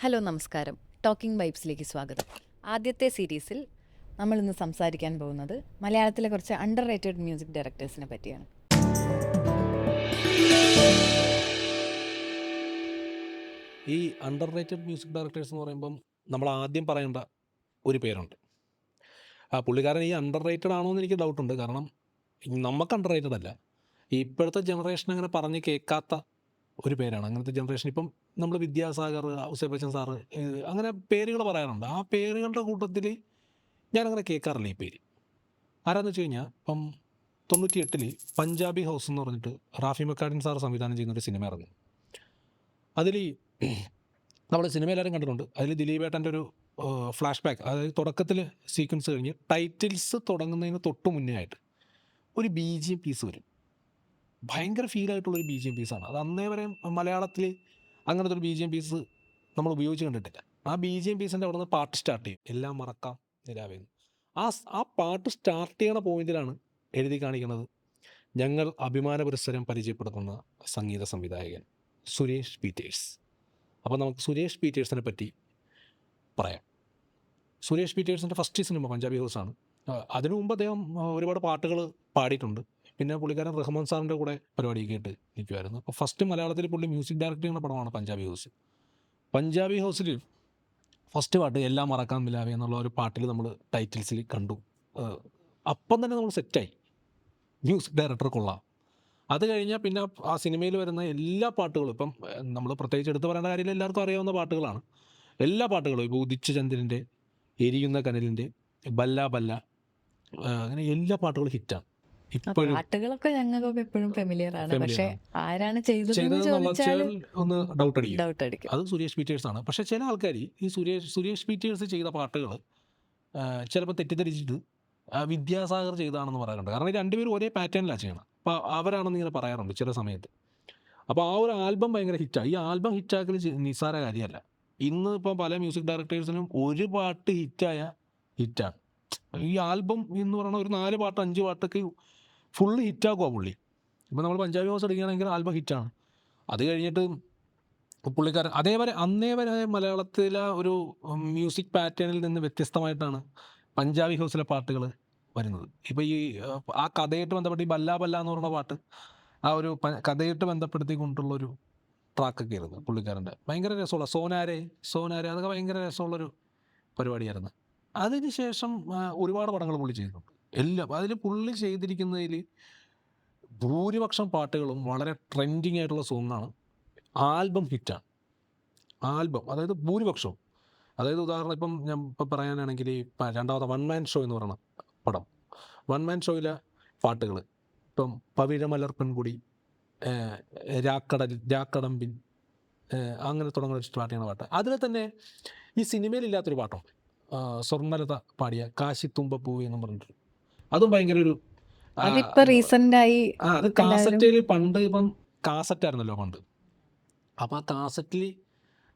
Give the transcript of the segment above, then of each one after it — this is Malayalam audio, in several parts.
ഹലോ നമസ്കാരം. ടോക്കിംഗ് വൈബ്സിലേക്ക് സ്വാഗതം. ആദ്യത്തെ സീരീസിൽ നമ്മളിന്ന് സംസാരിക്കാൻ പോകുന്നത് മലയാളത്തിലെ കുറച്ച് അണ്ടർ റേറ്റഡ് മ്യൂസിക് ഡയറക്ടേഴ്സിനെ പറ്റിയാണ്. ഈ അണ്ടർ റേറ്റഡ് മ്യൂസിക് ഡയറക്ടേഴ്സ് എന്ന് പറയുമ്പം നമ്മൾ ആദ്യം പറയേണ്ട ഒരു പേരുണ്ട്. പുള്ളിക്കാരൻ ഈ അണ്ടർ റേറ്റഡ് ആണോ എന്ന് എനിക്ക് ഡൗട്ടുണ്ട്. കാരണം നമുക്ക് അണ്ടർ റേറ്റഡ് അല്ല, ഈ ഇപ്പോഴത്തെ ജനറേഷൻ അങ്ങനെ പറഞ്ഞ് കേൾക്കാത്ത ഒരു പേരാണ്. അങ്ങനത്തെ ജനറേഷൻ ഇപ്പം നമ്മൾ വിദ്യാസാഗർ, ഔസേപ്പ് ബച്ചൻ സാറ്, അങ്ങനെ പേരുകൾ പറയാറുണ്ട്. ആ പേരുകളുടെ കൂട്ടത്തിൽ ഞാനങ്ങനെ കേൾക്കാറില്ല ഈ പേര്. ആരാന്ന് വെച്ച് കഴിഞ്ഞാൽ ഇപ്പം 98 പഞ്ചാബി ഹൗസ് എന്ന് പറഞ്ഞിട്ട് റാഫി മക്കാഡിൻ സാർ സംവിധാനം ചെയ്യുന്നൊരു സിനിമ ഇറങ്ങി. അതിൽ നമ്മൾ സിനിമ എല്ലാവരും കണ്ടിട്ടുണ്ട്. അതിൽ ദിലീപേട്ടൻ്റെ ഒരു ഫ്ലാഷ് ബാക്ക്, അതായത് തുടക്കത്തിൽ സീക്വൻസ് കഴിഞ്ഞ് ടൈറ്റിൽസ് തുടങ്ങുന്നതിന് തൊട്ട് മുന്നേ ആയിട്ട് ഒരു BGM പീസ് വരും. ഭയങ്കര ഫീലായിട്ടുള്ളൊരു BGM പീസാണ് അത്. അന്നേ വരെ മലയാളത്തിൽ അങ്ങനത്തെ ഒരു BGM പീസ് നമ്മൾ ഉപയോഗിച്ച് കണ്ടിട്ടില്ല. ആ BGM പീസിൻ്റെ അവിടെ നിന്ന് പാട്ട് സ്റ്റാർട്ട് ചെയ്യും, എല്ലാം മറക്കാം നിലാവേന്ന്. ആ പാട്ട് സ്റ്റാർട്ട് ചെയ്യണ പോയിന്റിലാണ് എഴുതി കാണിക്കുന്നത് ഞങ്ങൾ അഭിമാന പുരസ്സരം പരിചയപ്പെടുത്തുന്ന സംഗീത സംവിധായകൻ സുരേഷ് പീറ്റേഴ്സ്. അപ്പോൾ നമുക്ക് സുരേഷ് പീറ്റേഴ്സിനെ പറ്റി പറയാം. സുരേഷ് പീറ്റേഴ്സിൻ്റെ ഫസ്റ്റ് സിനിമ പഞ്ചാബി ഹൗസാണ്. അതിനു മുമ്പ് അദ്ദേഹം ഒരുപാട് പാട്ടുകൾ പാടിയിട്ടുണ്ട്. പിന്നെ പുള്ളിക്കാരൻ റഹ്മാൻ സാറിൻ്റെ കൂടെ പരിപാടിയൊക്കെ ആയിട്ട് നിൽക്കുമായിരുന്നു. അപ്പോൾ ഫസ്റ്റ് മലയാളത്തിൽ പുള്ളി മ്യൂസിക് ഡയറക്ടർ ചെയ്യുന്ന പടമാണ് പഞ്ചാബി ഹൗസ്. പഞ്ചാബി ഹൗസിൽ ഫസ്റ്റ് പാട്ട് എല്ലാം മറക്കാൻ മിലാവേ എന്നുള്ള ഒരു പാട്ടിൽ നമ്മൾ ടൈറ്റിൽസിൽ കണ്ടു. അപ്പം തന്നെ നമ്മൾ സെറ്റായി, മ്യൂസിക് ഡയറക്ടർ കൊള്ളാം. അത് കഴിഞ്ഞാൽ പിന്നെ ആ സിനിമയിൽ വരുന്ന എല്ലാ പാട്ടുകളും ഇപ്പം നമ്മൾ പ്രത്യേകിച്ച് എടുത്ത് പറയേണ്ട കാര്യമില്ല, എല്ലാവർക്കും അറിയാവുന്ന പാട്ടുകളാണ്. എല്ലാ പാട്ടുകളും ഇപ്പോൾ ഉദിച്ച ചന്ദ്രൻ്റെ, എരിയുന്ന കനലിൻ്റെ, ബല്ല ബല്ല, അങ്ങനെ എല്ലാ പാട്ടുകളും ഹിറ്റാണ്. ഇപ്പോഴും പാട്ടുകളൊക്കെ ഞങ്ങൾക്കൊക്കെ എപ്പോഴും ഫെമിലിയർ ആണ്, പക്ഷെ ആരാണ് ചെയ്തതെന്ന് ചെയ്തതെന്നുള്ള ചോദിച്ചാൽ ഒന്ന് ഡൗട്ട് അടിക്കും. ഡൗട്ട് അടിക്കും. അത് സുരേഷ് പീറ്റേഴ്സാണ്. പക്ഷേ ചില ആൾക്കാർ ഈ സുരേഷ് പീറ്റേഴ്സ് ചെയ്ത പാട്ടുകൾ ചിലപ്പോൾ തെറ്റിദ്ധരിച്ചിട്ട് വിദ്യാസാഗർ ചെയ്തതാണെന്ന് പറയാറുണ്ട്. കാരണം ഈ രണ്ടുപേരും ഒരേ പാറ്റേണിലാണ് ചെയ്യണം. അപ്പോൾ അവരാണെന്ന് ഇങ്ങനെ പറയാറുണ്ട് ചില സമയത്ത്. അപ്പോൾ ആ ഒരു ആൽബം ഭയങ്കര ഹിറ്റാണ്. ഈ ആൽബം ഹിറ്റാക്കൽ നിസ്സാര കാര്യമല്ല. ഇന്ന് ഇപ്പോൾ പല മ്യൂസിക് ഡയറക്ടേഴ്സിനും ഒരു പാട്ട് ഹിറ്റായ ഹിറ്റാണ്. ഈ ആൽബം എന്ന് പറയുന്ന ഒരു 4 പാട്ട് 5 പാട്ടൊക്കെ ഫുള്ള് ഹിറ്റാക്കുക പുള്ളി. ഇപ്പോൾ നമ്മൾ പഞ്ചാബി ഹൗസ് എടുക്കുകയാണെങ്കിൽ ആൽബം ഹിറ്റാണ്. അത് കഴിഞ്ഞിട്ട് പുള്ളിക്കാരൻ അന്നേ വരെ മലയാളത്തിലെ ഒരു മ്യൂസിക് പാറ്റേണിൽ നിന്ന് വ്യത്യസ്തമായിട്ടാണ് പഞ്ചാബി ഹൗസിലെ പാട്ടുകൾ വരുന്നത്. ഇപ്പോൾ ഈ ആ കഥയായിട്ട് ബന്ധപ്പെട്ട് ഈ ബല്ല ബല്ല എന്ന് പറയുന്ന പാട്ട്, ആ ഒരു കഥയായിട്ട് ബന്ധപ്പെടുത്തിക്കൊണ്ടുള്ളൊരു ട്രാക്കൊക്കെ ആയിരുന്നു പുള്ളിക്കാരൻ്റെ. ഭയങ്കര രസമുള്ള സോനാരെ അതൊക്കെ ഭയങ്കര രസമുള്ളൊരു പരിപാടിയായിരുന്നു. അതിന് ശേഷം ഒരുപാട് പടങ്ങൾ പുള്ളി ചെയ്തിട്ടുണ്ട്. എല്ലാം അതിൽ പുള്ളി ചെയ്തിരിക്കുന്നതിൽ ഭൂരിപക്ഷം പാട്ടുകളും വളരെ ട്രെൻഡിങ് ആയിട്ടുള്ള സോങ്ങാണ്. ആൽബം ഹിറ്റാണ്. ആൽബം അതായത് ഭൂരിപക്ഷവും. അതായത് ഉദാഹരണം ഇപ്പം ഞാൻ ഇപ്പം പറയാനാണെങ്കിൽ രണ്ടാമത്തെ വൺ മാൻ ഷോ എന്ന് പറയുന്ന പടം, വൺ മാൻ ഷോയിലെ പാട്ടുകൾ ഇപ്പം പവിഴമലർ പെൺകുടി, രാക്കടമ്പിൻ, അങ്ങനെ തുടങ്ങുന്ന സ്റ്റാർട്ട് ചെയ്യുന്ന പാട്ട്. അതിൽ തന്നെ ഈ സിനിമയിലില്ലാത്തൊരു പാട്ടുണ്ട്, സ്വർണ്ണലത പാടിയ കാശിത്തുമ്പപ്പൂവി എന്ന് പറഞ്ഞിട്ട്. അതും ഭയങ്കര ഒരു അതിപ്പോ റീസെന്റ് ആയി അത് കാസറ്റിൽ പണ്ട് ഇപ്പം കാസറ്റായിരുന്നല്ലോ പണ്ട്. അപ്പോൾ ആ കാസറ്റിൽ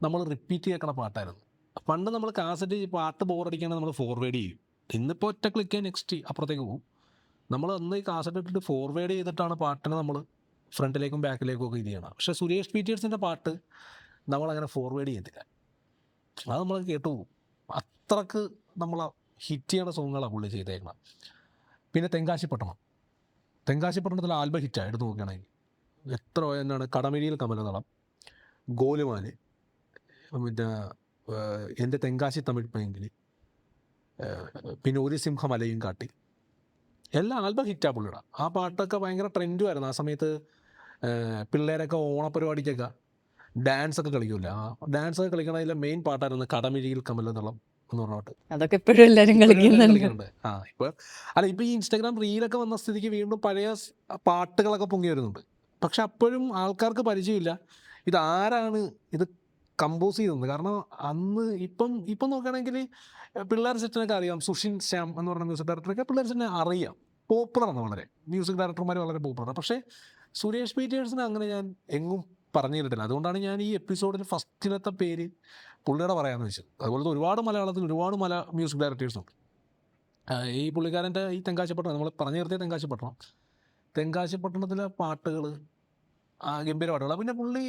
നമ്മൾ റിപ്പീറ്റ് കേൾക്കണ പാട്ടായിരുന്നു. പണ്ട് നമ്മൾ കാസറ്റ് പാട്ട് ബോറടിക്കുകയാണെങ്കിൽ നമ്മൾ ഫോർവേഡ് ചെയ്യും. ഇന്നിപ്പോൾ ഒറ്റ ക്ലിക്ക് നെക്സ്റ്റ് അപ്പുറത്തേക്ക് പോകും. നമ്മൾ അന്ന് ഈ കാസറ്റ് ഇട്ടിട്ട് ഫോർവേഡ് ചെയ്തിട്ടാണ് പാട്ടിനെ നമ്മൾ ഫ്രണ്ടിലേക്കും ബാക്കിലേക്കും ഒക്കെ ഇത് ചെയ്യണം. പക്ഷേ സുരേഷ് പീറ്റേഴ്സിൻ്റെ പാട്ട് നമ്മളങ്ങനെ ഫോർവേഡ് ചെയ്യത്തില്ല, അത് നമ്മൾ കേട്ടു പോകും. അത്രക്ക് നമ്മൾ ഹിറ്റ് ചെയ്യണ സോങ്ങുകളാണ് പുള്ളി ചെയ്തേക്കണം. പിന്നെ തെങ്കാശിപ്പട്ടണത്തിൽ ആൽബം ഹിറ്റാണ് എടുത്ത് നോക്കുകയാണെങ്കിൽ. എത്ര എന്നാണ് കടമിഴിയിൽ കമലതളം, ഗോലുമാല്, പിന്നെ എൻ്റെ തെങ്കാശി തമിഴ് പൈങ്കിളി, പിന്നെ ഒരു സിംഹമലയും കാട്ടി, എല്ലാ ആൽബം ഹിറ്റാണ് പുള്ളിയുടെ. ആ പാട്ടൊക്കെ ഭയങ്കര ട്രെൻഡുമായിരുന്നു ആ സമയത്ത്. പിള്ളേരൊക്കെ ഓണപരിപാടിക്കൊക്കെ ഡാൻസൊക്കെ കളിക്കില്ല. ആ ഡാൻസൊക്കെ കളിക്കണതിലെ മെയിൻ പാട്ടായിരുന്നു കടമിഴിയിൽ കമലതളം എന്ന് പറഞ്ഞ പാട്ട്. അതൊക്കെ എപ്പോഴും എല്ലാവരും കളിക്കുന്നുണ്ട്. ഇപ്പോൾ ഈ ഇൻസ്റ്റാഗ്രാം റീലൊക്കെ വന്ന സ്ഥിതിക്ക് വീണ്ടും പഴയ പാട്ടുകളൊക്കെ പൊങ്ങി വരുന്നുണ്ട്. പക്ഷെ അപ്പോഴും ആൾക്കാർക്ക് പരിചയമില്ല ഇതാരാണ് ഇത് കമ്പോസ് ചെയ്തത്. കാരണം അന്ന് ഇപ്പം നോക്കുകയാണെങ്കിൽ പിള്ളേർ സെറ്റിനൊക്കെ അറിയാം. സുഷിൻ ശ്യാം എന്ന് പറയുന്ന മ്യൂസിക് ഡയറക്ടറൊക്കെ പിള്ളേർ സെറ്റിനെ അറിയാം, പോപ്പുലറാണ്, വളരെ മ്യൂസിക് ഡയറക്ടർമാർ വളരെ പോപ്പുലറാണ്. പക്ഷേ സുരേഷ് പീറ്റേഴ്സിനെ അങ്ങനെ ഞാൻ എങ്ങും പറഞ്ഞു കേട്ടിട്ടില്ല. അതുകൊണ്ടാണ് ഞാൻ ഈ എപ്പിസോഡിൽ ഫസ്റ്റിലത്തെ പേര് പുള്ളിയുടെ പറയാമെന്ന് വെച്ചത്. അതുപോലത്തെ ഒരുപാട് മലയാളത്തിൽ ഒരുപാട് മ്യൂസിക് ഡയറക്ടേഴ്സുണ്ട്. ഈ പുള്ളിക്കാരൻ്റെ ഈ തെങ്കാശിപ്പട്ടണം നമ്മൾ പറഞ്ഞു നിർത്തിയ തെങ്കാശിപ്പട്ടണത്തിലെ പാട്ടുകൾ ഗംഭീര പാട്ടുകളാണ്. പിന്നെ പുള്ളി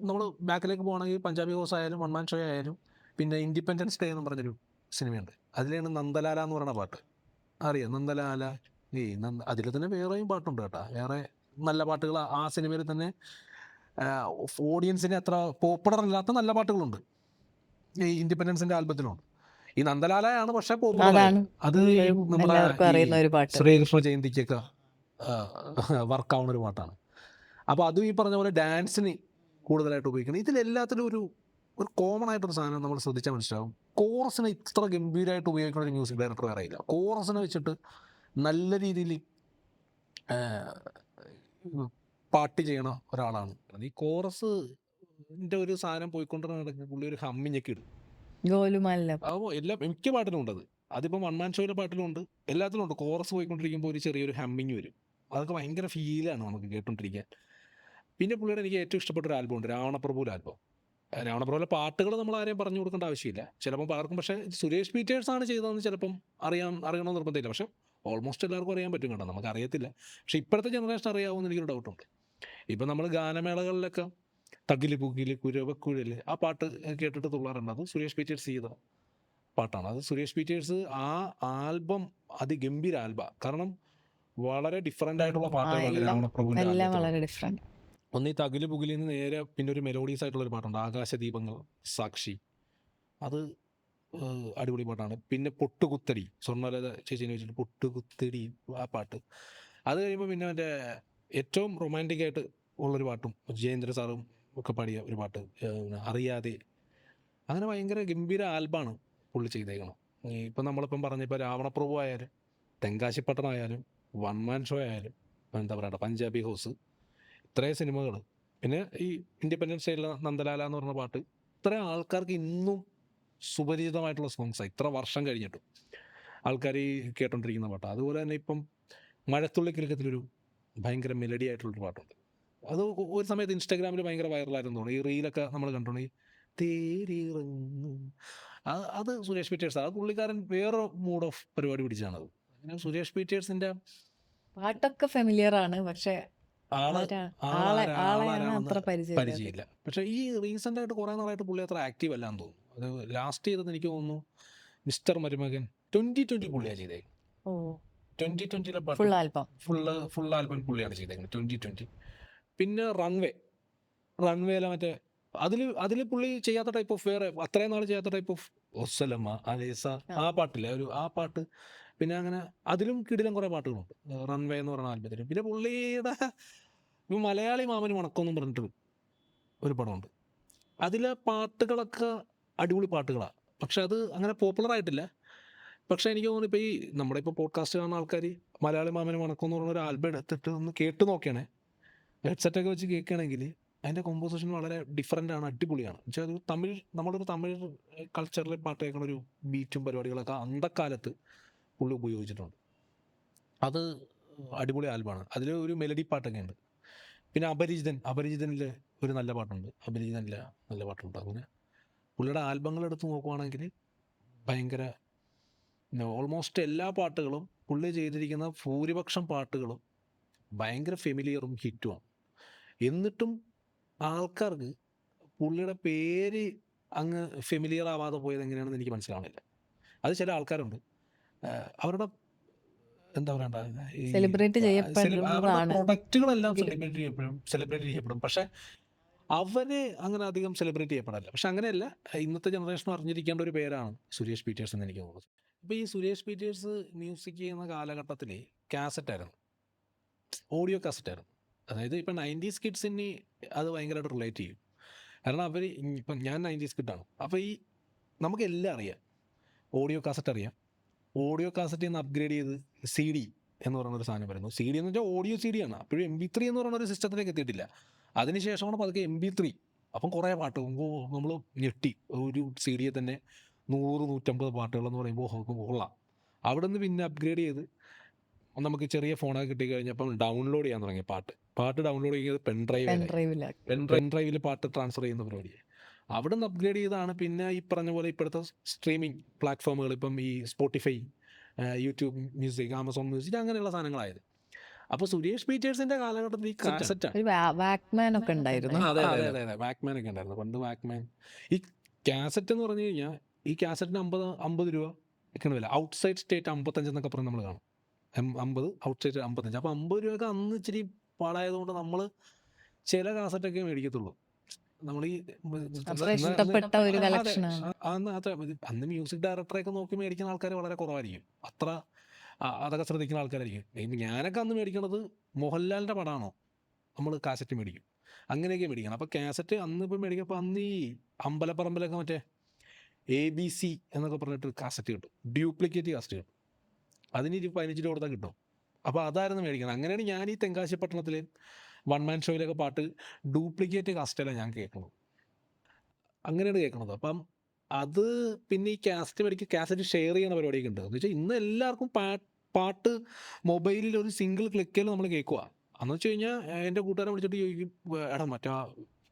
നമ്മൾ ബാക്കിലേക്ക് പോകുകയാണെങ്കിൽ പഞ്ചാബി ഹൗസ് ആയാലും വൺ മാൻ ഷോ ആയാലും പിന്നെ ഇൻഡിപെൻഡൻസ് ഡേ എന്ന് പറഞ്ഞൊരു സിനിമയുണ്ട്. അതിലാണ് നന്ദലാല എന്ന് പറയുന്ന പാട്ട്. അറിയാം നന്ദലാല. അതിൽ തന്നെ വേറെയും പാട്ടുണ്ട് കേട്ടോ. വേറെ നല്ല പാട്ടുകൾ ആ സിനിമയിൽ തന്നെ ഓഡിയൻസിന് അത്ര പോപ്പുലർ അല്ലാത്ത നല്ല പാട്ടുകളുണ്ട് ഈ ഇൻഡിപെൻഡൻസിൻ്റെ ആൽബത്തിലുണ്ട്. ഈ നന്ദലാലയാണ് പക്ഷേ പോപ്പുലർ. അതാണ് അത് ഈ നമ്മുടെ എല്ലാവർക്കും ഈ അറിയുന്ന ഒരു പാട്ട്. ശ്രീകൃഷ്ണ ജയന്തിക്കൊക്കെ വർക്കാവുന്ന ഒരു പാട്ടാണ്. അപ്പോൾ അതും ഈ പറഞ്ഞ പോലെ ഡാൻസിന് കൂടുതലായിട്ട് ഉപയോഗിക്കണം. ഇതിലെല്ലാത്തിലും ഒരു കോമൺ ആയിട്ടൊരു സാധനം നമ്മൾ ശ്രദ്ധിച്ചാൽ മനസ്സിലാവും. കോറസിനെ ഇത്ര ഗംഭീരമായിട്ട് ഉപയോഗിക്കുന്ന ഒരു മ്യൂസിക് ഡയറക്ടർ അറിയില്ല. കോറസിനെ വെച്ചിട്ട് നല്ല രീതിയിൽ പാട്ട് ചെയ്യണ ഒരാളാണ്. ഈ കോറസിൻ്റെ ഒരു സാധനം പോയിക്കൊണ്ടിരുന്ന പുള്ളി ഒരു ഹമ്മിങ്ങൊക്കെ ഇടും. ഗോലുമാലിലെ അപ്പോൾ എല്ലാം മിക്ക പാട്ടിലും ഉണ്ടത്. അതിപ്പോൾ വൺ മാൻ ഷോയിലെ പാട്ടിലും ഉണ്ട്, എല്ലാത്തിലും ഉണ്ട്. കോറസ് പോയിക്കൊണ്ടിരിക്കുമ്പോൾ ഒരു ചെറിയൊരു ഹമ്മിങ് വരും. അതൊക്കെ ഭയങ്കര ഫീലാണ് നമുക്ക് കേട്ടോണ്ടിരിക്കാൻ. പിന്നെ പുള്ളിയുടെ എനിക്ക് ഏറ്റവും ഇഷ്ടപ്പെട്ട ഒരു ആൽബം ഉണ്ട്, രാവണപ്രഭുവിലെ ആൽബം. രാവണപ്രഭുവിലെ പാട്ടുകൾ നമ്മൾ ആരെയും പറഞ്ഞു കൊടുക്കേണ്ട ആവശ്യമില്ല, ചിലപ്പോൾ പലർക്കും. പക്ഷേ സുരേഷ് പീറ്റേഴ്സാണ് ചെയ്തതെന്ന് ചിലപ്പം അറിയണമെന്ന് നിർബന്ധമില്ല. പക്ഷേ ഓൾമോസ്റ്റ് എല്ലാവർക്കും അറിയാൻ പറ്റും കേട്ടോ, നമുക്ക് അറിയത്തില്ല. പക്ഷേ ഇപ്പോഴത്തെ ജനറേഷൻ അറിയാവുമെന്ന് എനിക്കൊരു ഡൗട്ടുണ്ട്. ഇപ്പം നമ്മൾ ഗാനമേളകളിലൊക്കെ തകില് പുകില് കുരവക്കുഴല് ആ പാട്ട് കേട്ടിട്ട് തുള്ളാറുണ്ട്. അത് സുരേഷ് പീറ്റേഴ്സ് ചെയ്ത പാട്ടാണ്. അത് സുരേഷ് പീറ്റേഴ്സ് ആ ആൽബം അതിഗംഭീര കാരണം വളരെ ഡിഫറെൻ്റ് ആയിട്ടുള്ള പാട്ടുകളാണ് രാവണപ്രഭുവിൻ്റെ എല്ലാം ആൽബത്തിൽ. വളരെ ഡിഫറെന്റ്. ഒന്ന് ഈ തകില് പുകിലിൽ നിന്ന് നേരെ പിന്നെ ഒരു മെലോഡീസ് ആയിട്ടുള്ളൊരു പാട്ടുണ്ട്, ആകാശദീപങ്ങൾ സാക്ഷി. അത് അടിപൊളി പാട്ടാണ്. പിന്നെ പൊട്ടുകുത്തടി, സ്വർണ്ണലത ചേച്ചിനെ വെച്ചിട്ട് പൊട്ടുകുത്തടി ആ പാട്ട്. അത് കഴിയുമ്പോൾ പിന്നെ മറ്റേ ഏറ്റവും റൊമാൻറ്റിക് ആയിട്ട് ഉള്ളൊരു പാട്ടും ജയേന്ദ്ര സാറും ഒക്കെ പാടിയ ഒരു പാട്ട്, അറിയാതെ. അങ്ങനെ ഭയങ്കര ഗംഭീര ആൽബമാണ് പുള്ളി ചെയ്തേക്കണം. ഇപ്പം നമ്മളിപ്പം പറഞ്ഞപ്പോൾ രാവണപ്രഭു ആയാലും തെങ്കാശിപ്പട്ടണം ആയാലും വൺ മാൻ ഷോ ആയാലും എന്താ പറയുക പഞ്ചാബി ഹൗസ്, ഇത്രയും സിനിമകൾ. പിന്നെ ഈ ഇൻഡിപെൻഡൻസ് ഡേയിലെ നന്ദലാല എന്ന് പറഞ്ഞ പാട്ട് ഇത്രയും ആൾക്കാർക്ക് ഇന്നും സുപരിചിതമായിട്ടുള്ള സോങ്സാണ് ഇത്ര വർഷം കഴിഞ്ഞിട്ടും ആൾക്കാർ ഈ കേട്ടോണ്ടിരിക്കുന്ന പാട്ടാണ്. അതുപോലെ തന്നെ ഇപ്പം മഴത്തുള്ളി കിലുക്കത്തിലൊരു ഭയങ്കര മെലഡി ആയിട്ടുള്ളൊരു പാട്ടുണ്ട്. അത് ഒരു സമയത്ത് ഇൻസ്റ്റാഗ്രാമിൽ ഭയങ്കര വൈറലായിരുന്നു തോന്നുന്നു. ഈ റീലൊക്കെ നമ്മൾ കണ്ടോണ്ട് ഈ തേരിറങ്ങും അത് സുരേഷ് പീറ്റേഴ്സ്. ആ പുള്ളിക്കാരൻ വേറെ മൂഡ് ഓഫ് പരിപാടി പിടിച്ചാണത്. അങ്ങനെ സുരേഷ് പീറ്റേഴ്സിൻ്റെ പാട്ടൊക്കെ ഫെമിലിയർ ആണ്, പക്ഷെ ആളാരാണെന്ന് അത്ര പരിചയം. പരിചയമില്ല. പക്ഷേ ഈ റീസെൻ്റ് ആയിട്ട് കുറേ നാളായിട്ട് പുള്ളി അത്ര ആക്റ്റീവ് അല്ലാന്ന് തോന്നുന്നു. അത് ലാസ്റ്റ് ചെയ്തത് എനിക്ക് തോന്നുന്നു മിസ്റ്റർ മരുമകൻ 2020 പുള്ളിയാണ് ചെയ്തേക്കുന്നത്. 2020 പാട്ട് ഫുൾ ആൽബം ഫുൾ ആൽബം പുള്ളിയാണ് ചെയ്തേക്കുന്നത് 2020. പിന്നെ റൺവേയിലെ മറ്റേ അതിൽ പുള്ളി ചെയ്യാത്ത ടൈപ്പ് ഓഫ് വേറെ അത്രയും നാൾ ചെയ്യാത്ത ടൈപ്പ് ഓഫ് ഒസലമ്മ അലേസ ആ പാട്ടില്ലേ ആ പാട്ട്. പിന്നെ അങ്ങനെ അതിലും കിടിലം കുറേ പാട്ടുകളുണ്ട് റൺവേ എന്ന് പറയുന്ന ആൽബത്തിൽ. പിന്നെ പുള്ളിയുടെ മലയാളി മാമന് മണക്കമെന്നും പറഞ്ഞിട്ട് ഒരു പടമുണ്ട്. അതിലെ പാട്ടുകളൊക്കെ അടിപൊളി പാട്ടുകളാണ്. പക്ഷെ അത് അങ്ങനെ പോപ്പുലർ ആയിട്ടില്ല. പക്ഷേ എനിക്ക് തോന്നുന്നു ഇപ്പോൾ ഈ നമ്മുടെ ഇപ്പോൾ പോഡ്കാസ്റ്റ് കാണുന്ന ആൾക്കാർ മലയാളി മാമന് മണക്കം എന്ന് പറഞ്ഞ ഒരു ആൽബം എടുത്തിട്ട് ഒന്ന് കേട്ട് നോക്കിയാണേ, ഹെഡ്സെറ്റൊക്കെ വെച്ച് കേൾക്കുകയാണെങ്കിൽ അതിൻ്റെ കോമ്പോസിഷൻ വളരെ ഡിഫറെൻ്റ് ആണ്, അടിപൊളിയാണ്. വെച്ചാൽ അത് നമ്മളൊരു തമിഴ് കൾച്ചറിൽ പാട്ട് കേൾക്കുന്ന ഒരു ബീറ്റും പരിപാടികളൊക്കെ അന്തക്കാലത്ത് പുള്ളി ഉപയോഗിച്ചിട്ടുണ്ട്. അത് അടിപൊളി ആൽബമാണ്. അതിൽ ഒരു മെലഡി പാട്ടൊക്കെ ഉണ്ട്. പിന്നെ അപരിചിതനിൽ ഒരു നല്ല പാട്ടുണ്ട്, അപരിചിതനിൽ നല്ല പാട്ടുണ്ട്. അങ്ങനെ പുള്ളിയുടെ ആൽബങ്ങൾ എടുത്ത് നോക്കുവാണെങ്കിൽ ഭയങ്കര ഓൾമോസ്റ്റ് എല്ലാ പാട്ടുകളും പുള്ളി ചെയ്തിരിക്കുന്ന ഭൂരിപക്ഷം പാട്ടുകളും ഭയങ്കര ഫെമിലിയറും ഹിറ്റുമാണ്. എന്നിട്ടും ആൾക്കാർക്ക് പുള്ളിയുടെ പേര് അങ്ങ് ഫെമിലിയർ ആവാതെ പോയത് എങ്ങനെയാണെന്ന് എനിക്ക് മനസ്സിലാവണില്ല. അത് ചില ആൾക്കാരുണ്ട് അവരുടെ എന്താ പറയണ്ട സെലിബ്രേറ്റ് ചെയ്യപ്പെടുന്നതാണ്. പ്രൊഡക്റ്റുകളെല്ലാം സെലിബ്രേറ്റ് ചെയ്യപ്പെടും. പക്ഷെ അവരെ അങ്ങനെ അധികം സെലിബ്രേറ്റ് ചെയ്യപ്പെടില്ല. പക്ഷെ അങ്ങനെയല്ല, ഇന്നത്തെ ജനറേഷൻ അറിഞ്ഞിരിക്കേണ്ട ഒരു പേരാണ് സുരേഷ് പീറ്റേഴ്സ് എന്ന് എനിക്ക് തോന്നുന്നത്. ഇപ്പോൾ ഈ സുരേഷ് പീറ്റേഴ്സ് മ്യൂസിക് ചെയ്യുന്ന കാലഘട്ടത്തിൽ കാസറ്റായിരുന്നു, ഓഡിയോ കാസറ്റായിരുന്നു. അതായത് ഇപ്പം 90s കിഡ്സിന് അത് ഭയങ്കരമായിട്ട് റിലേറ്റ് ചെയ്യും. കാരണം അവർ ഇപ്പം ഞാൻ 90s കിഡാണ്. അപ്പോൾ ഈ നമുക്കെല്ലാം അറിയാം, ഓഡിയോ കാസറ്റ് അറിയാം. ഓഡിയോ കാസറ്റിൽ നിന്ന് അപ്ഗ്രേഡ് ചെയ്ത് CD എന്ന് പറയുന്നൊരു സാധനം വരുന്നു. CD എന്ന് വെച്ചാൽ ഓഡിയോ CD ആണ്. അപ്പോഴും MP3 എന്ന് പറയുന്ന ഒരു സിസ്റ്റത്തിലേക്ക് എത്തിയിട്ടില്ല. അതിനുശേഷമാണ് പതുക്കെ MP3. അപ്പം കുറേ പാട്ട് നമ്മൾ ഞെട്ടി. ഒരു CD തന്നെ 100-150 പാട്ടുകളെന്ന് പറയുമ്പോൾ കൊള്ളാം. അവിടെ നിന്ന് പിന്നെ അപ്ഗ്രേഡ് ചെയ്ത് നമുക്ക് ചെറിയ ഫോണൊക്കെ കിട്ടിക്കഴിഞ്ഞപ്പം ഡൗൺലോഡ് ചെയ്യാൻ തുടങ്ങി. പാട്ട് ഡൗൺലോഡ് ചെയ്യുന്നത് പെൻഡ്രൈവിൽ പാട്ട് ട്രാൻസ്ഫർ ചെയ്യുന്ന പരിപാടിയെ. അവിടെ നിന്ന് അപ്ഗ്രേഡ് ചെയ്താണ് പിന്നെ ഈ പറഞ്ഞ പോലെ ഇപ്പോഴത്തെ സ്ട്രീമിംഗ് പ്ലാറ്റ്ഫോമുകൾ, ഇപ്പം ഈ Spotify, YouTube music, Amazon music അങ്ങനെയുള്ള സാധനങ്ങളായത്. അപ്പോൾ സുരേഷ് പീറ്റേഴ്സിന്റെ കാലഘട്ടത്തിൽ ഈ കാസറ്റാണ്. ഒരു വാക്മാൻ ഒക്കെ ഉണ്ടായിരുന്നു. അതെ അതെ അതെ അതെ വാക്മാൻ ഒക്കെ ഉണ്ടായിരുന്നു പണ്ട്. വാക്മാൻ ഈ കാസറ്റ് എന്ന് പറഞ്ഞു കഴിഞ്ഞാൽ ഈ കാസറ്റിന് 50 രൂപ ഒക്കെയാണ് വില. ഔട്ട് സൈഡ് സ്റ്റേറ്റ് 55 എന്നൊക്കെ പറഞ്ഞ് നമ്മൾ കാണും. 50 ഔട്ട് സൈഡ് 55. അപ്പോൾ 50 രൂപയൊക്കെ അന്ന് ഇച്ചിരി പാടായതുകൊണ്ട് നമ്മൾ ചില കാസറ്റൊക്കെ മേടിക്കത്തുള്ളൂ. നമ്മൾ ഈ അത്ര ഇഷ്ടപ്പെട്ട ഒരു അതെ കളക്ഷനാണ്. അന്ന് മ്യൂസിക് ഡയറക്ടറെയൊക്കെ നോക്കി മേടിക്കുന്ന ആൾക്കാർ വളരെ കുറവായിരിക്കും. അത്ര അതൊക്കെ ശ്രദ്ധിക്കുന്ന ആൾക്കാരായിരിക്കും. ഞാനൊക്കെ അന്ന് മേടിക്കണത് മോഹൻലാലിൻ്റെ പടമാണോ നമ്മൾ കാസറ്റ് മേടിക്കും, അങ്ങനെയൊക്കെ മേടിക്കണം. അപ്പോൾ കാസറ്റ് അന്ന് ഇപ്പം മേടിക്കുമ്പോൾ അന്ന് ഈ അമ്പലപ്പറമ്പിലൊക്കെ മറ്റേ ABC എന്നൊക്കെ പറഞ്ഞിട്ട് കാസറ്റ് കിട്ടും, ഡ്യൂപ്ലിക്കേറ്റ് കാസറ്റ് കിട്ടും. അതിന് 15 രൂപ കൊടുത്താൽ കിട്ടും. അപ്പോൾ അതായിരുന്നു മേടിക്കണം. അങ്ങനെയാണ് ഞാൻ ഈ തെങ്കാശി പട്ടണത്തിൽ വൺ മാൻ ഷോയിലൊക്കെ പാട്ട് ഡ്യൂപ്ലിക്കേറ്റ് കാസറ്റല്ല ഞാൻ കേൾക്കുന്നത്. അങ്ങനെയാണ് കേൾക്കുന്നത്. അപ്പം അത് പിന്നെ ഈ കാസറ്റ് ഷെയർ ചെയ്യുന്ന പരിപാടിയൊക്കെ ഉണ്ട്. എന്ന് വെച്ചാൽ ഇന്ന് എല്ലാവർക്കും പാട്ട് മൊബൈലിൽ ഒരു സിംഗിൾ ക്ലിക്കിൽ നമ്മൾ കേൾക്കുക. അന്ന് വെച്ച് കഴിഞ്ഞാൽ എൻ്റെ കൂട്ടുകാരെ വിളിച്ചിട്ട് ചോദിക്കും, എടാ മറ്റേ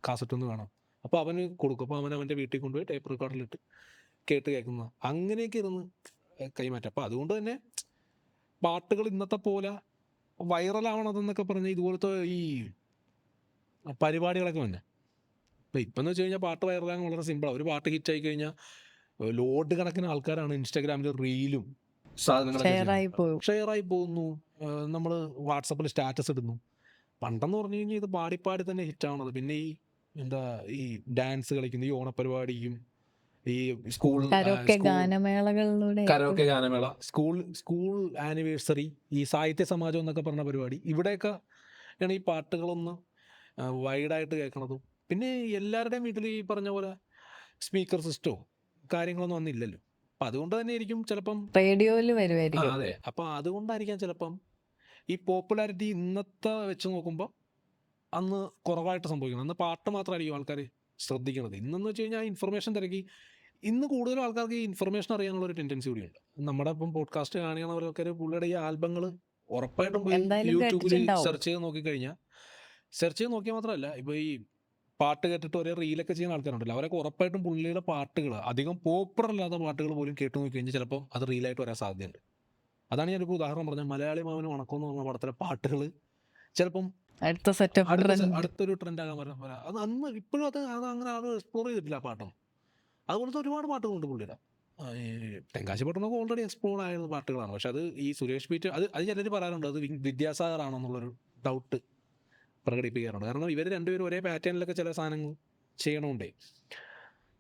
കാസറ്റ് ഒന്ന് വേണം. അപ്പോൾ അവന് കൊടുക്കും. അപ്പോൾ അവൻ്റെ വീട്ടിൽ കൊണ്ടുപോയി ടേപ്പ് റെക്കോർഡിലിട്ട് കേൾക്കുന്ന അങ്ങനെയൊക്കെ ഇരുന്ന് കൈമാറ്റം. അപ്പോൾ അതുകൊണ്ട് തന്നെ പാട്ടുകൾ ഇന്നത്തെ പോലെ വൈറലാവണതെന്നൊക്കെ പറഞ്ഞ് ഇതുപോലത്തെ ഈ പരിപാടികളൊക്കെ വന്നെ. ഇപ്പം എന്ന് വെച്ച് കഴിഞ്ഞാൽ പാട്ട് വൈറലാകാൻ വളരെ സിമ്പിളാണ്. ഒരു പാട്ട് ഹിറ്റായി കഴിഞ്ഞാൽ ലോഡ് കണക്കിന് ആൾക്കാരാണ് ഇൻസ്റ്റാഗ്രാമിൽ റീലും ഷെയറായി പോകുന്നു. നമ്മൾ വാട്സപ്പിൽ സ്റ്റാറ്റസ് ഇടുന്നു. പണ്ടെന്ന് പറഞ്ഞു കഴിഞ്ഞാൽ ഇത് പാടിപ്പാടി തന്നെ ഹിറ്റാവണത്. പിന്നെ ഈ ഈ ഡാൻസ് കളിക്കുന്ന ഈ ഓണപ്പരിപാടിയും ഈ കരോക്കെ ഗാനമേള, സ്കൂൾ ആനിവേഴ്സറി, ഈ സാഹിത്യ സമാജം എന്നൊക്കെ പറഞ്ഞ പരിപാടി, ഇവിടെയൊക്കെ ആണ് ഈ പാട്ടുകളൊന്ന് വൈഡായിട്ട് കേൾക്കണതും. പിന്നെ എല്ലാവരുടെയും വീട്ടിൽ ഈ പറഞ്ഞ പോലെ സ്പീക്കർ സിസ്റ്റമോ കാര്യങ്ങളൊന്നും വന്നില്ലല്ലോ. അപ്പം അതുകൊണ്ട് തന്നെ ആയിരിക്കും ചിലപ്പം റേഡിയോയിൽ വരുമായിരിക്കും. അതെ, അപ്പം അതുകൊണ്ടായിരിക്കാം ചിലപ്പം ഈ പോപ്പുലാരിറ്റി ഇന്നത്തെ വെച്ച് നോക്കുമ്പോൾ അന്ന് കുറവായിട്ട് സംഭവിക്കണം. അന്ന് പാട്ട് മാത്രമായിരിക്കും ആൾക്കാർ ശ്രദ്ധിക്കുന്നത്. ഇന്നെന്ന് വെച്ച് കഴിഞ്ഞാൽ ഇൻഫർമേഷൻ തിരക്കി ഇന്ന് കൂടുതലും ആൾക്കാർക്ക് ഈ ഇൻഫർമേഷൻ അറിയാനുള്ള ഒരു ടെൻഡൻസി കൂടിയുണ്ട്. നമ്മുടെ ഇപ്പം പോഡ്കാസ്റ്റ് കാണുന്നവരൊക്കെ പുള്ളിയുടെ ഈ ആൽബങ്ങൾ ഉറപ്പായിട്ടും പോയി യൂട്യൂബിൽ സെർച്ച് ചെയ്ത് നോക്കിയാൽ മാത്രമല്ല, ഇപ്പോൾ ഈ പാട്ട് കേട്ടിട്ട് ഒരേ റീലൊക്കെ ചെയ്യുന്ന ആൾക്കാരുണ്ടല്ലോ, അവരൊക്കെ ഉറപ്പായിട്ടും പുള്ളിയുടെ പാട്ടുകൾ, അധികം പോപ്പുലർ അല്ലാത്ത പാട്ടുകൾ പോലും കേട്ട് നോക്കി കഴിഞ്ഞാൽ ചിലപ്പോൾ അത് റീലായിട്ട് വരാൻ സാധ്യതയുണ്ട്. അതാണ് ഞാനിപ്പോൾ ഉദാഹരണം പറഞ്ഞത്. മലയാളി മാമന് വണക്കം എന്ന് പറഞ്ഞ പടത്തിലെ പാട്ടുകൾ ചിലപ്പം അടുത്തൊരു ട്രെൻഡാകാൻ വരാം. അത് അന്ന് ഇപ്പോഴും അത് അങ്ങനെ ആരും എക്സ്പ്ലോർ ചെയ്തിട്ടില്ല ആ പാട്ടൊന്നും. അതുപോലത്തെ ഒരുപാട് പാട്ടുകളുണ്ട് പുള്ളിയുടെ. തെങ്കാശി പട്ടണമൊക്കെ ഓൾറെഡി എക്സ്പ്ലോർ ആയിരുന്ന പാട്ടുകളാണ്. പക്ഷെ അത് ഈ സുരേഷ് പീറ്റർ അത് ചിലർ പറയാറുണ്ട് അത് വിദ്യാസാഗറാണെന്നുള്ളൊരു ഡൗട്ട് പ്രകടിപ്പിക്കാറുണ്ട്. കാരണം ഇവർ രണ്ടുപേരും ഒരേ പാറ്റേണിലൊക്കെ ചില സാധനങ്ങൾ ചെയ്യണമുണ്ടേ,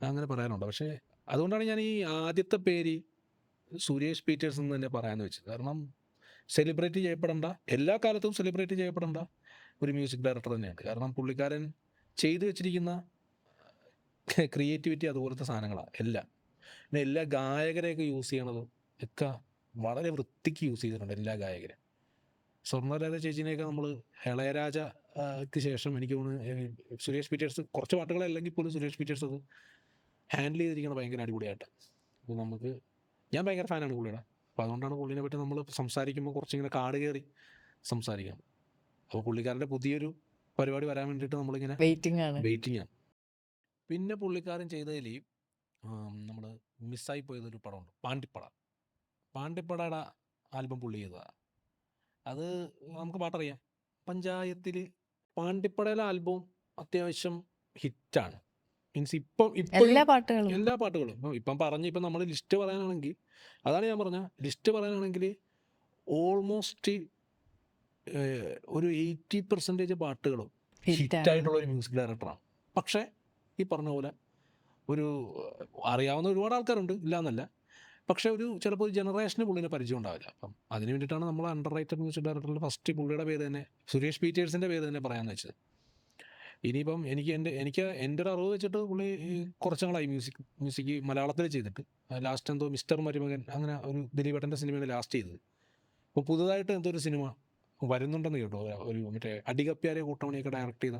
അങ്ങനെ പറയാറുണ്ട്. പക്ഷേ അതുകൊണ്ടാണ് ഞാൻ ഈ ആദ്യത്തെ പേര് സുരേഷ് പീറ്റേഴ്സ് എന്ന് തന്നെ പറയാമെന്ന് വെച്ചത്. കാരണം സെലിബ്രേറ്റ് ചെയ്യപ്പെടേണ്ട, എല്ലാ കാലത്തും സെലിബ്രേറ്റ് ചെയ്യപ്പെടേണ്ട ഒരു മ്യൂസിക് ഡയറക്ടർ തന്നെയാണ്. കാരണം പുള്ളിക്കാരൻ ചെയ്തു വെച്ചിരിക്കുന്ന ക്രിയേറ്റിവിറ്റി അതുപോലത്തെ സാധനങ്ങളാണ് എല്ലാം. പിന്നെ എല്ലാ ഗായകരെയൊക്കെ യൂസ് ചെയ്യണതും ഒക്കെ വളരെ വൃത്തിക്ക് യൂസ് ചെയ്തിട്ടുണ്ട് എല്ലാ ഗായകരും. സ്വർണ്ണലത ചേച്ചിനെയൊക്കെ നമ്മൾ ഇളയരാജക്ക് ശേഷം എനിക്ക് തോന്നുന്നു സുരേഷ് പീറ്റേഴ്സ് കുറച്ച് പാട്ടുകളല്ലെങ്കിൽ പോലും സുരേഷ് പീറ്റേഴ്സ് അത് ഹാൻഡിൽ ചെയ്തിരിക്കുന്നത് ഭയങ്കര അടിപൊളിയായിട്ട്. അപ്പോൾ ഞാൻ ഭയങ്കര ഫാനാണ് പുള്ളിയുടെ. അപ്പോൾ അതുകൊണ്ടാണ് പുള്ളിനെ പറ്റി നമ്മൾ സംസാരിക്കുമ്പോൾ കുറച്ചിങ്ങനെ കാട് കയറി സംസാരിക്കാം. അപ്പോൾ പുള്ളിക്കാരൻ്റെ പുതിയൊരു പരിപാടി വരാൻ വേണ്ടിയിട്ട് നമ്മളിങ്ങനെ വെയിറ്റിംഗ് ആണ്. പിന്നെ പുള്ളിക്കാരൻ ചെയ്തതിൽ നമ്മൾ മിസ്സായി പോയതൊരു പടമുണ്ട്, പാണ്ടിപ്പടയുടെ ആൽബം പുള്ളി ചെയ്തതാണ്. അത് നമുക്ക് പാട്ടറിയാം. പഞ്ചായത്തിൽ പാണ്ടിപ്പടയിലെ ആൽബം അത്യാവശ്യം ഹിറ്റാണ്. മീൻസ് ഇപ്പം എല്ലാ പാട്ടുകളും ഇപ്പം ഇപ്പം നമ്മൾ ലിസ്റ്റ് പറയാനാണെങ്കിൽ, അതാണ് ഞാൻ പറഞ്ഞ ലിസ്റ്റ് പറയാനാണെങ്കിൽ ഓൾമോസ്റ്റ് ഒരു 80% പാട്ടുകളും ഹിറ്റായിട്ടുള്ള ഒരു മ്യൂസിക് ഡയറക്ടറാണ്. പക്ഷേ ഈ പറഞ്ഞ പോലെ ഒരു അറിയാവുന്ന ഒരുപാട് ആൾക്കാരുണ്ട്, ഇല്ലയെന്നല്ല. പക്ഷേ ചിലപ്പോൾ ഒരു ജനറേഷന് പുള്ളിനെ പരിചയം ഉണ്ടാവില്ല. അപ്പം അതിന് വേണ്ടിയിട്ടാണ് നമ്മൾ അണ്ടർ റേറ്റഡ് മ്യൂസിക് ഡയറക്ടറിൽ ഫസ്റ്റ് പുള്ളിയുടെ പേര് തന്നെ, സുരേഷ് പീറ്റേഴ്സിൻ്റെ പേര് തന്നെ പറയാമെന്ന് വെച്ചത്. ഇനിയിപ്പം എനിക്ക് എൻ്റെ ഒരു അറിവ് വെച്ചിട്ട് പുള്ളി കുറച്ച് നാളായി മ്യൂസിക് മലയാളത്തിൽ ചെയ്തിട്ട്. ലാസ്റ്റ് എന്തോ മിസ്റ്റർ മരുമകൻ, അങ്ങനെ ഒരു ദിലീപേട്ടൻ്റെ സിനിമയാണ് ലാസ്റ്റ് ചെയ്തത്. ഇപ്പോൾ പുതുതായിട്ട് എന്തോ ഒരു സിനിമ വരുന്നുണ്ടെന്ന് കേട്ടോ, ഒരു മറ്റേ അടികപ്പ്യാരെ കൂട്ടമണിയൊക്കെ ഡയറക്റ്റ് ചെയ്ത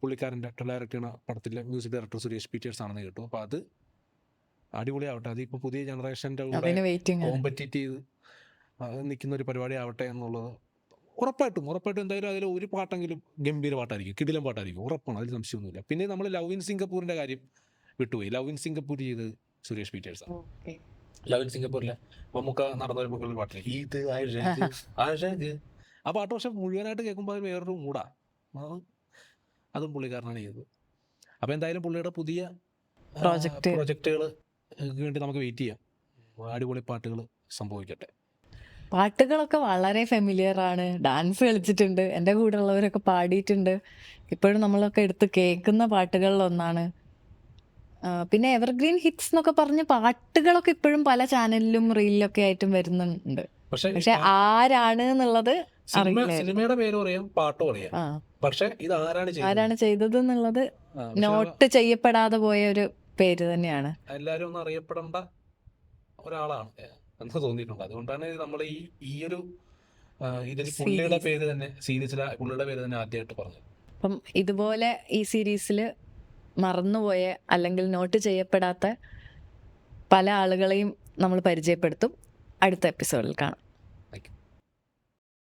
പുള്ളിക്കാരൻ്റെ ഡയറക്റ്റ് ചെയ്യുന്ന പടത്തിലെ മ്യൂസിക് ഡയറക്ടർ സുരേഷ് പീറ്റേഴ്സ് ആണെന്ന് കേട്ടു. അപ്പോൾ അത് അടിപൊളിയാവട്ടെ. അതിപ്പോൾ പുതിയ ജനറേഷൻ്റെ കോമ്പറ്റീറ്റ് ചെയ്ത് നിൽക്കുന്ന ഒരു പരിപാടി ആവട്ടെ എന്നുള്ളത് ഉറപ്പായിട്ടും എന്തായാലും അതിൽ ഒരു പാട്ടെങ്കിലും ഗംഭീര പാട്ടായിരിക്കും, കിടിലം പാട്ടായിരിക്കും, ഉറപ്പാണ്, അതിൽ സംശയമൊന്നുമില്ല. പിന്നെ നമ്മൾ ലവ് ഇൻ സിംഗപ്പൂരിൻ്റെ കാര്യം വിട്ടുപോയി. ലവ് ഇൻ സിംഗപ്പൂർ ചെയ്ത് സുരേഷ് പീറ്റേഴ്സാണ്. ലവ് ഇൻ സിംഗപ്പൂരിലെ മമ്മൂക്ക നടന്ന ഒരു പാട്ടില്ല, ഇത് അഴക് ആ പാട്ട് പക്ഷെ മുഴുവനായിട്ട് കേൾക്കുമ്പോൾ അത് വേറൊരു മൂടാ. അതും പുള്ളിക്കാരനാണ് ചെയ്തത്. അപ്പോൾ എന്തായാലും പുള്ളിയുടെ പുതിയ പ്രോജക്റ്റ് പ്രൊജക്റ്റുകൾ വേണ്ടി നമുക്ക് വെയിറ്റ് ചെയ്യാം. അടിപൊളി പാട്ടുകൾ സംഭവിക്കട്ടെ. പാട്ടുകളൊക്കെ വളരെ ഫെമിലിയർ ആണ്. ഡാൻസ് കളിച്ചിട്ടുണ്ട്, എൻ്റെ കൂടെ ഉള്ളവരൊക്കെ പാടിയിട്ടുണ്ട്. ഇപ്പോഴും നമ്മളൊക്കെ എടുത്ത് കേൾക്കുന്ന പാട്ടുകളിലൊന്നാണ്. പിന്നെ എവർഗ്രീൻ ഹിറ്റ്സ് എന്നൊക്കെ പറഞ്ഞ് പാട്ടുകളൊക്കെ ഇപ്പോഴും പല ചാനലിലും റീലിലൊക്കെ ആയിട്ടും വരുന്നുണ്ട്. പക്ഷെ ആരാണ് എന്നുള്ളത് സിനിമയുടെ പേരും അറിയാം, പാട്ടും അറിയാം. പക്ഷെ ഇത് ആരാണ് ചെയ്തത് എന്നുള്ളത് നോട്ട് ചെയ്യപ്പെടാതെ പോയ ഒരു പേര് തന്നെയാണ്. എല്ലാവരും ഒന്നും അറിയപ്പെടേണ്ട ഒരാളാണ് എന്ന് തോന്നിയിട്ടുണ്ട്. അതുകൊണ്ടാണ് നമ്മൾ ഈ ഒരു ഇതിൽ പുള്ളിയുടെ പേര് തന്നെ സീരീസിലെ പുള്ളിയുടെ പേര് തന്നെ ആദ്യമായിട്ട് പറഞ്ഞത്. അപ്പം ഇതുപോലെ ഈ സീരീസിൽ മറന്നുപോയ അല്ലെങ്കിൽ നോട്ട് ചെയ്യപ്പെടാത്ത പല ആളുകളെയും നമ്മൾ പരിചയപ്പെടുത്തും. അടുത്ത എപ്പിസോഡിൽ കാണാം.